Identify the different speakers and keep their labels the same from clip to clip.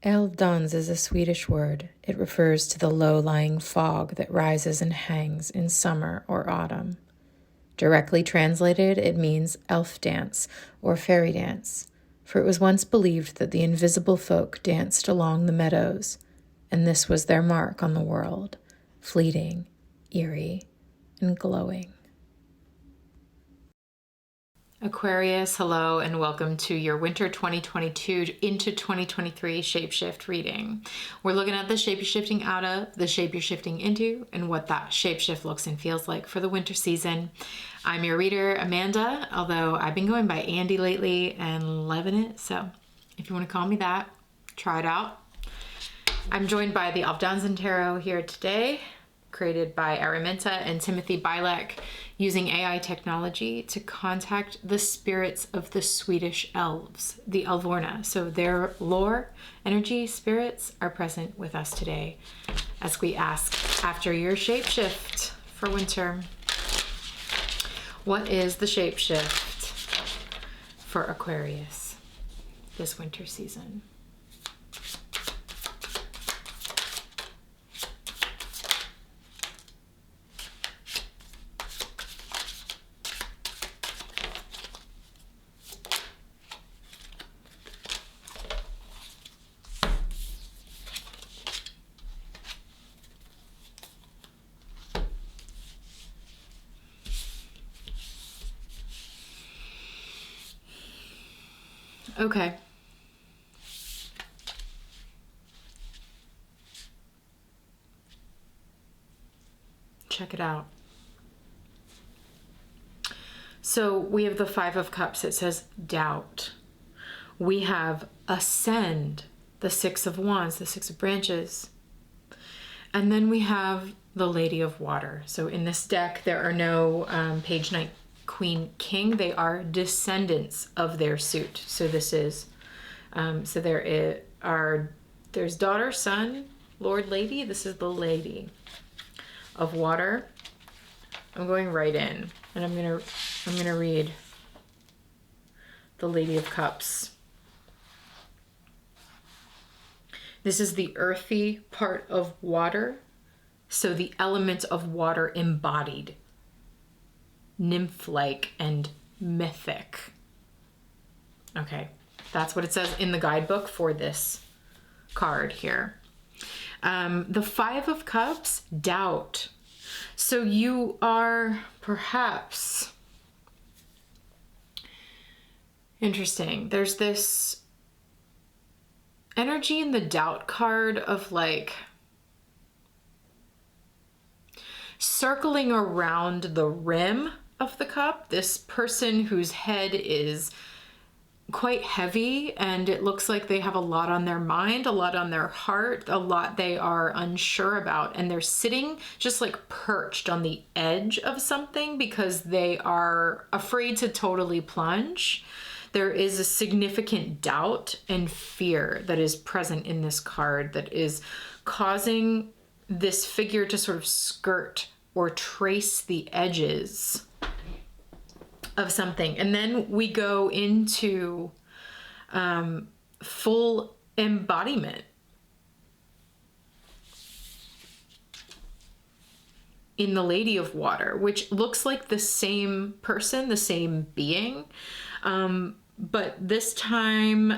Speaker 1: Älvdans is a Swedish word. It refers to the low-lying fog that rises and hangs in summer or autumn. Directly translated, it means elf dance or fairy dance, for it was once believed that the invisible folk danced along the meadows, and this was their mark on the world, fleeting, eerie, and glowing. Aquarius, hello, and welcome to your winter 2022 into 2023 shapeshift reading. We're looking at the shape you're shifting out of, the shape you're shifting into, and what that shapeshift looks and feels like for the winter season. I'm your reader, Amanda, although I've been going by Andy lately and loving it, so if you want to call me that, try it out. I'm joined by the Älvdansen Tarot here today, created by Araminta and Timothy Bilek, using AI technology to contact the spirits of the Swedish elves, the Älvorna. So their lore, energy, spirits are present with us today as we ask, after your shapeshift for winter, what is the shapeshift for Aquarius this winter season? Okay. Check it out. So we have the Five of Cups. It says doubt. We have ascend, the Six of Wands, the Six of Branches. And then we have the Lady of Water. So in this deck, there are no Page, Knight, Queen, King. They are descendants of their suit. So this is, there's daughter, son, Lord, Lady. This is the Lady of Water. I'm going right in, and I'm gonna read the Lady of Cups. This is the earthy part of water, so the element of water embodied, nymph-like and mythic. Okay, that's what it says in the guidebook for this card here. The Five of Cups, doubt. So you are perhaps, interesting, there's this energy in the doubt card of like circling around the rim of the cup, this person whose head is quite heavy and it looks like they have a lot on their mind, a lot on their heart, a lot they are unsure about, and they're sitting just like perched on the edge of something because they are afraid to totally plunge. There is a significant doubt and fear that is present in this card that is causing this figure to sort of skirt or trace the edges of something. And then we go into full embodiment in the Lady of Water, which looks like the same person, the same being. But this time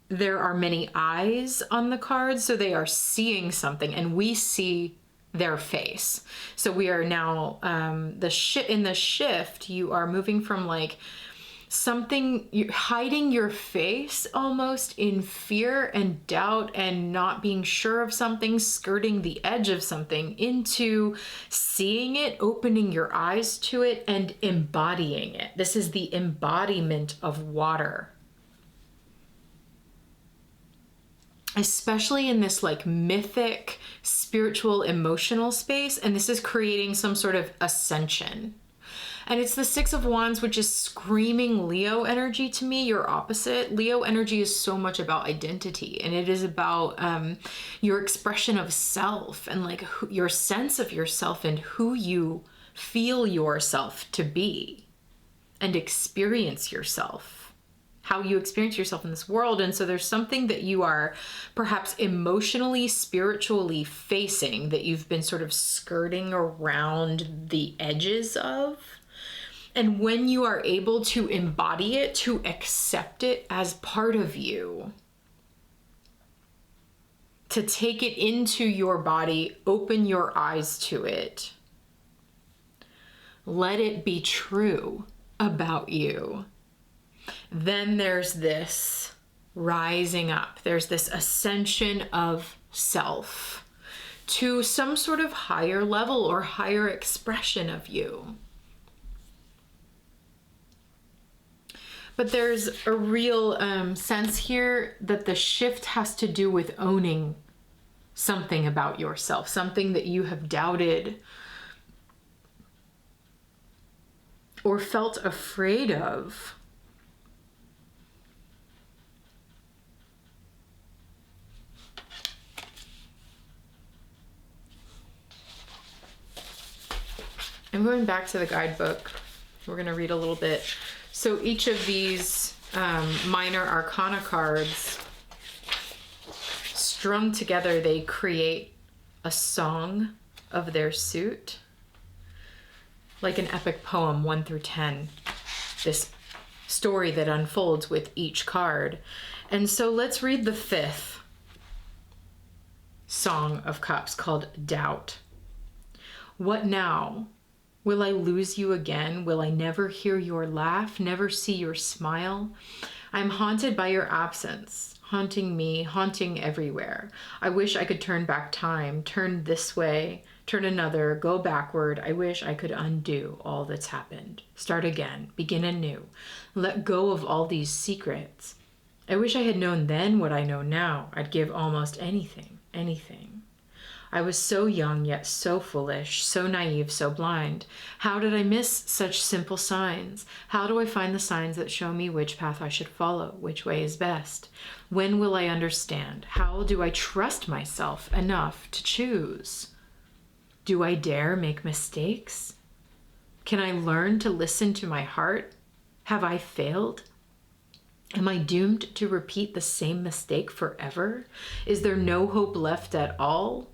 Speaker 1: there are many eyes on the card, so they are seeing something and we see their face. So we are now in the shift, you are moving from like something, you're hiding your face almost in fear and doubt and not being sure of something, skirting the edge of something, into seeing it, opening your eyes to it, and embodying it. This is the embodiment of water. Especially in this like mythic, spiritual, emotional space. And this is creating some sort of ascension. And it's the Six of Wands, which is screaming Leo energy to me, your opposite. Leo energy is so much about identity, and it is about your expression of self and like your sense of yourself and who you feel yourself to be and experience yourself how you experience yourself in this world. And so there's something that you are perhaps emotionally, spiritually facing that you've been sort of skirting around the edges of. And when you are able to embody it, to accept it as part of you, to take it into your body, open your eyes to it, let it be true about you, then there's this rising up. There's this ascension of self to some sort of higher level or higher expression of you. But there's a real sense here that the shift has to do with owning something about yourself, something that you have doubted or felt afraid of. I'm going back to the guidebook. We're going to read a little bit. So each of these minor arcana cards, strung together, they create a song of their suit, like an epic poem, 1 through 10. This story that unfolds with each card. And so let's read the 5th Song of Cups, called Doubt. What now? Will I lose you again? Will I never hear your laugh, never see your smile? I'm haunted by your absence, haunting me, haunting everywhere. I wish I could turn back time, turn this way, turn another, go backward. I wish I could undo all that's happened, start again, begin anew, let go of all these secrets. I wish I had known then what I know now. I'd give almost anything, anything. I was so young, yet so foolish, so naive, so blind. How did I miss such simple signs? How do I find the signs that show me which path I should follow, which way is best? When will I understand? How do I trust myself enough to choose? Do I dare make mistakes? Can I learn to listen to my heart? Have I failed? Am I doomed to repeat the same mistake forever? Is there no hope left at all?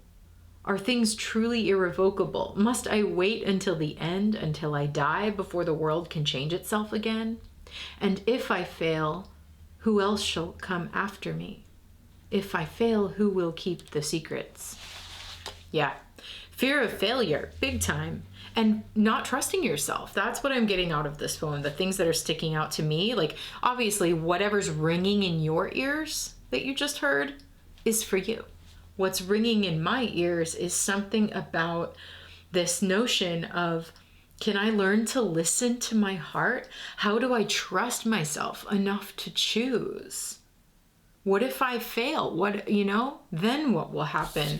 Speaker 1: Are things truly irrevocable? Must I wait until the end, until I die, before the world can change itself again? And if I fail, who else shall come after me? If I fail, who will keep the secrets? Yeah, fear of failure, big time. And not trusting yourself. That's what I'm getting out of this poem. The things that are sticking out to me, like obviously whatever's ringing in your ears that you just heard is for you. What's ringing in my ears is something about this notion of, can I learn to listen to my heart? How do I trust myself enough to choose? What if I fail? Then what will happen?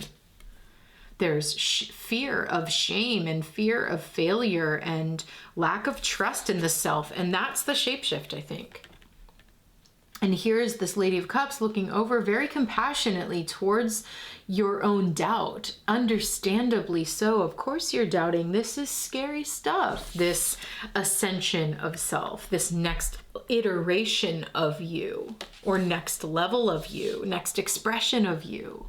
Speaker 1: There's fear of shame and fear of failure and lack of trust in the self. And that's the shapeshift, I think. And here's this Lady of Cups looking over very compassionately towards your own doubt. Understandably so. Of course you're doubting. This is scary stuff. This ascension of self, this next iteration of you, or next level of you, next expression of you.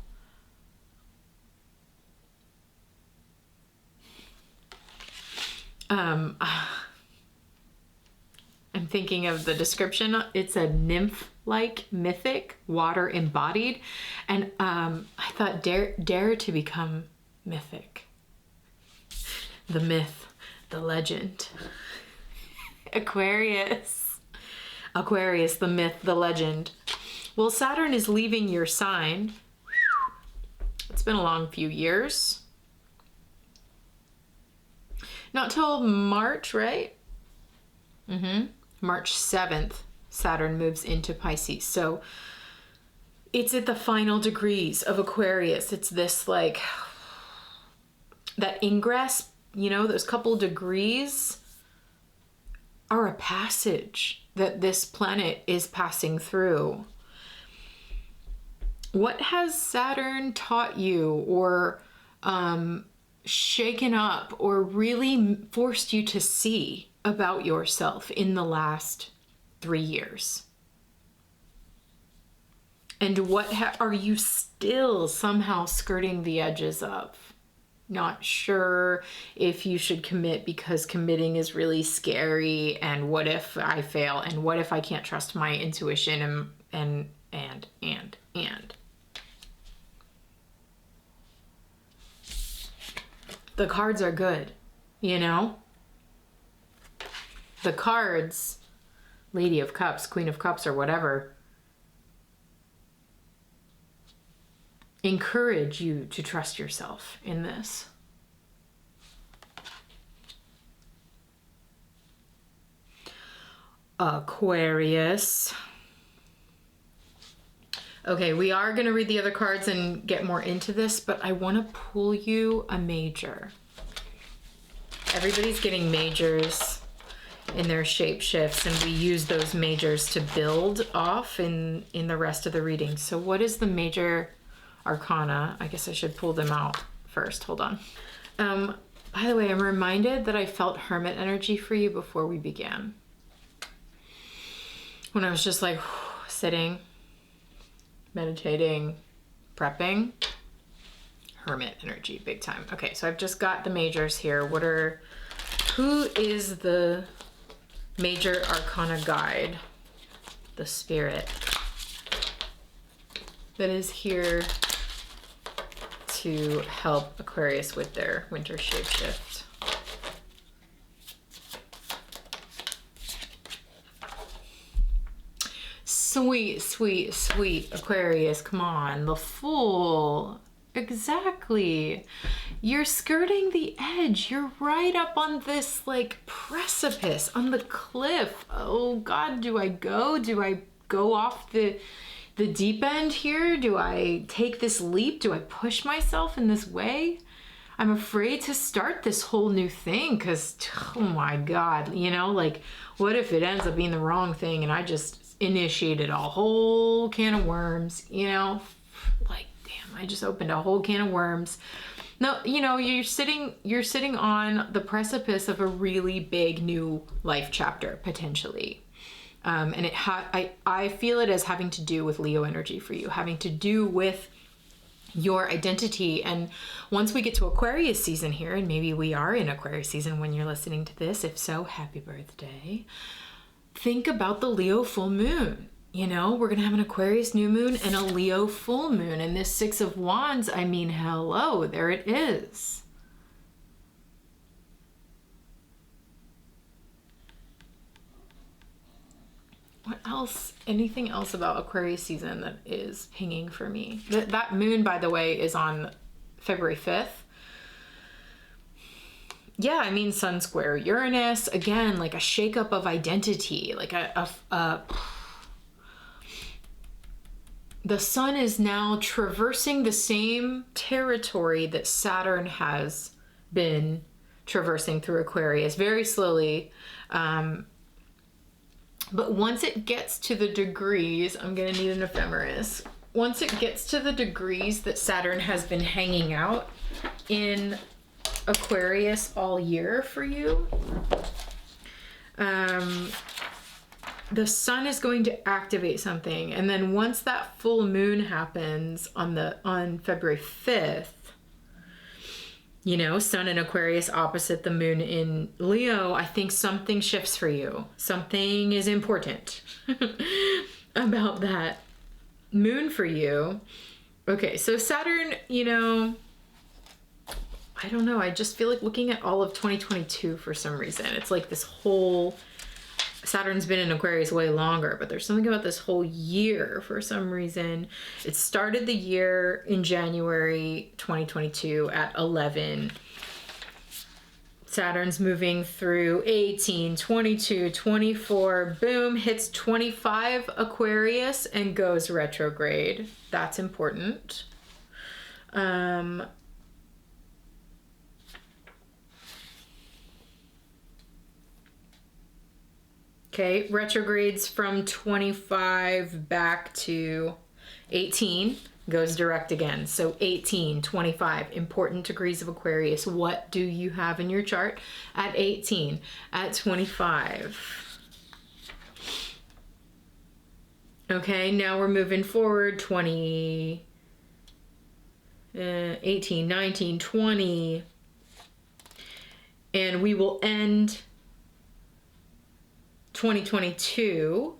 Speaker 1: I'm thinking of the description. It's a nymph-like, mythic, water embodied. And I thought, dare to become mythic. The myth, the legend. Aquarius. Aquarius, the myth, the legend. Well, Saturn is leaving your sign. It's been a long few years. Not till March, right? March 7th, Saturn moves into Pisces. So it's at the final degrees of Aquarius. It's this like, that ingress, those couple degrees are a passage that this planet is passing through. What has Saturn taught you or shaken up or really forced you to see about yourself in the last 3 years? And what are you still somehow skirting the edges of? Not sure if you should commit because committing is really scary, and what if I fail, and what if I can't trust my intuition, and the cards are good, you know? The cards, Lady of Cups, Queen of Cups, or whatever, encourage you to trust yourself in this. Aquarius. Okay, we are going to read the other cards and get more into this, but I want to pull you a major. Everybody's getting majors in their shape shifts, and we use those majors to build off in the rest of the reading. So what is the major arcana? I guess I should pull them out first. Hold on. By the way, I'm reminded that I felt hermit energy for you before we began. When I was just like sitting, meditating, prepping. Hermit energy, big time. Okay, so I've just got the majors here. Who is the major arcana guide? The spirit that is here to help Aquarius with their winter shapeshift. Sweet, sweet, sweet Aquarius, come on, the Fool. Exactly. You're skirting the edge. You're right up on this like precipice, on the cliff. Oh God, do I go off the deep end here? Do I take this leap? Do I push myself in this way? I'm afraid to start this whole new thing because, oh my God, you know, like what if it ends up being the wrong thing and I just initiated a whole can of worms, you know? Like, damn, I just opened a whole can of worms. No, you know, you're sitting on the precipice of a really big new life chapter, potentially. And I feel it as having to do with Leo energy for you, having to do with your identity. And once we get to Aquarius season here, and maybe we are in Aquarius season when you're listening to this, if so, happy birthday. Think about the Leo full moon. You know, we're going to have an Aquarius new moon and a Leo full moon. And this Six of Wands, I mean, hello, there it is. What else? Anything else about Aquarius season that is pinging for me? That moon, by the way, is on February 5th. Yeah, I mean, Sun square Uranus. Again, like a shakeup of identity, like the sun is now traversing the same territory that Saturn has been traversing through Aquarius very slowly. But once it gets to the degrees, I'm going to need an ephemeris. Once it gets to the degrees that Saturn has been hanging out in Aquarius all year for you, the sun is going to activate something. And then once that full moon happens on February 5th, you know, sun in Aquarius opposite the moon in Leo, I think something shifts for you. Something is important about that moon for you. Okay, so Saturn, you know, I don't know. I just feel like looking at all of 2022 for some reason. It's like this whole, Saturn's been in Aquarius way longer, but there's something about this whole year for some reason. It started the year in January 2022 at 11. Saturn's moving through 18, 22, 24, boom, hits 25 Aquarius and goes retrograde. That's important. Okay, retrogrades from 25 back to 18, goes direct again. So 18, 25, important degrees of Aquarius. What do you have in your chart at 18, at 25? Okay, now we're moving forward 18, 19, 20. And we will end 2022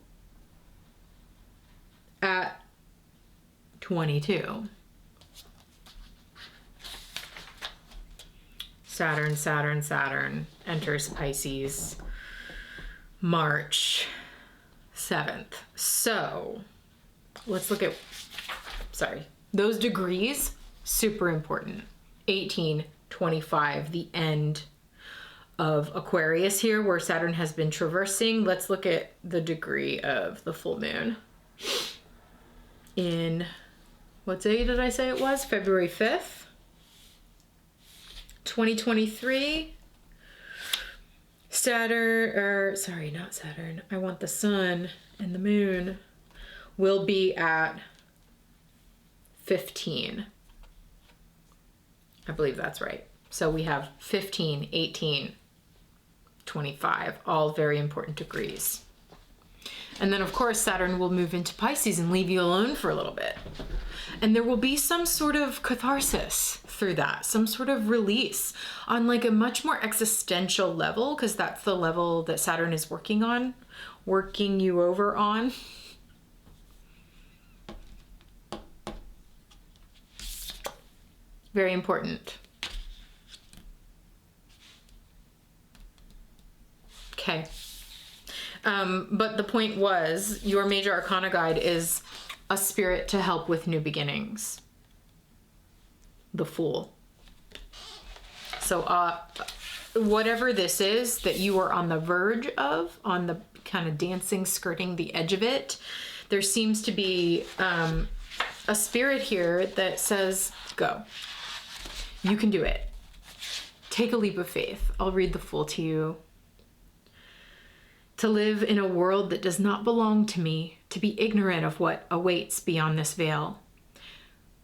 Speaker 1: at 22. Saturn, Saturn, Saturn enters Pisces March 7th. So let's look at, those degrees, super important. 18, 25, the end of Aquarius here where Saturn has been traversing. Let's look at the degree of the full moon. In, what day did I say it was? February 5th, 2023. Not Saturn. I want the sun and the moon will be at 15. I believe that's right. So we have 15, 18, 25, all very important degrees. And then of course Saturn will move into Pisces and leave you alone for a little bit. And there will be some sort of catharsis through that, some sort of release on like a much more existential level, because that's the level that Saturn is working you over on. Very important. Okay. But the point was, your major arcana guide is a spirit to help with new beginnings. The Fool. So whatever this is that you are on the verge of, on the kind of dancing, skirting the edge of it, there seems to be a spirit here that says, go. You can do it. Take a leap of faith. I'll read the Fool to you. To live in a world that does not belong to me, to be ignorant of what awaits beyond this veil.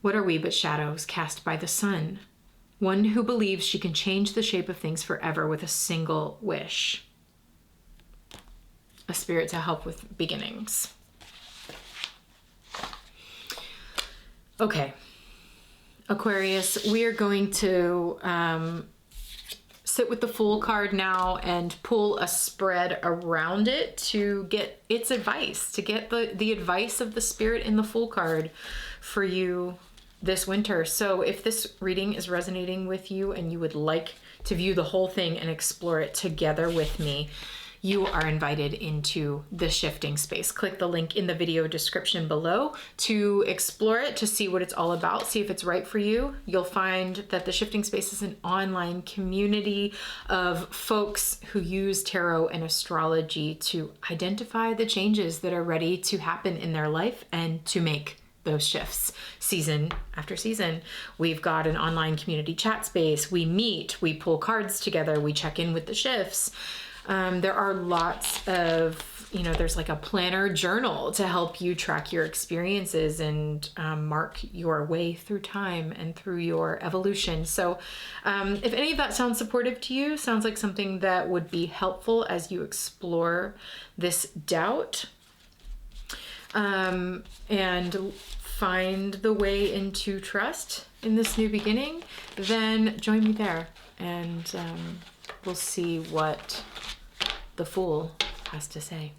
Speaker 1: What are we but shadows cast by the sun? One who believes she can change the shape of things forever with a single wish. A spirit to help with beginnings. Okay, Aquarius, we are going to sit with the Fool card now and pull a spread around it to get its advice, to get the advice of the spirit in the Fool card for you this winter. So if this reading is resonating with you and you would like to view the whole thing and explore it together with me, you are invited into the shifting space. Click the link in the video description below to explore it, to see what it's all about, see if it's right for you. You'll find that the shifting space is an online community of folks who use tarot and astrology to identify the changes that are ready to happen in their life and to make those shifts season after season. We've got an online community chat space. We meet, we pull cards together, we check in with the shifts. There are lots of, there's like a planner journal to help you track your experiences and mark your way through time and through your evolution. So if any of that sounds supportive to you, sounds like something that would be helpful as you explore this doubt and find the way into trust in this new beginning, then join me there and we'll see what the Fool has to say.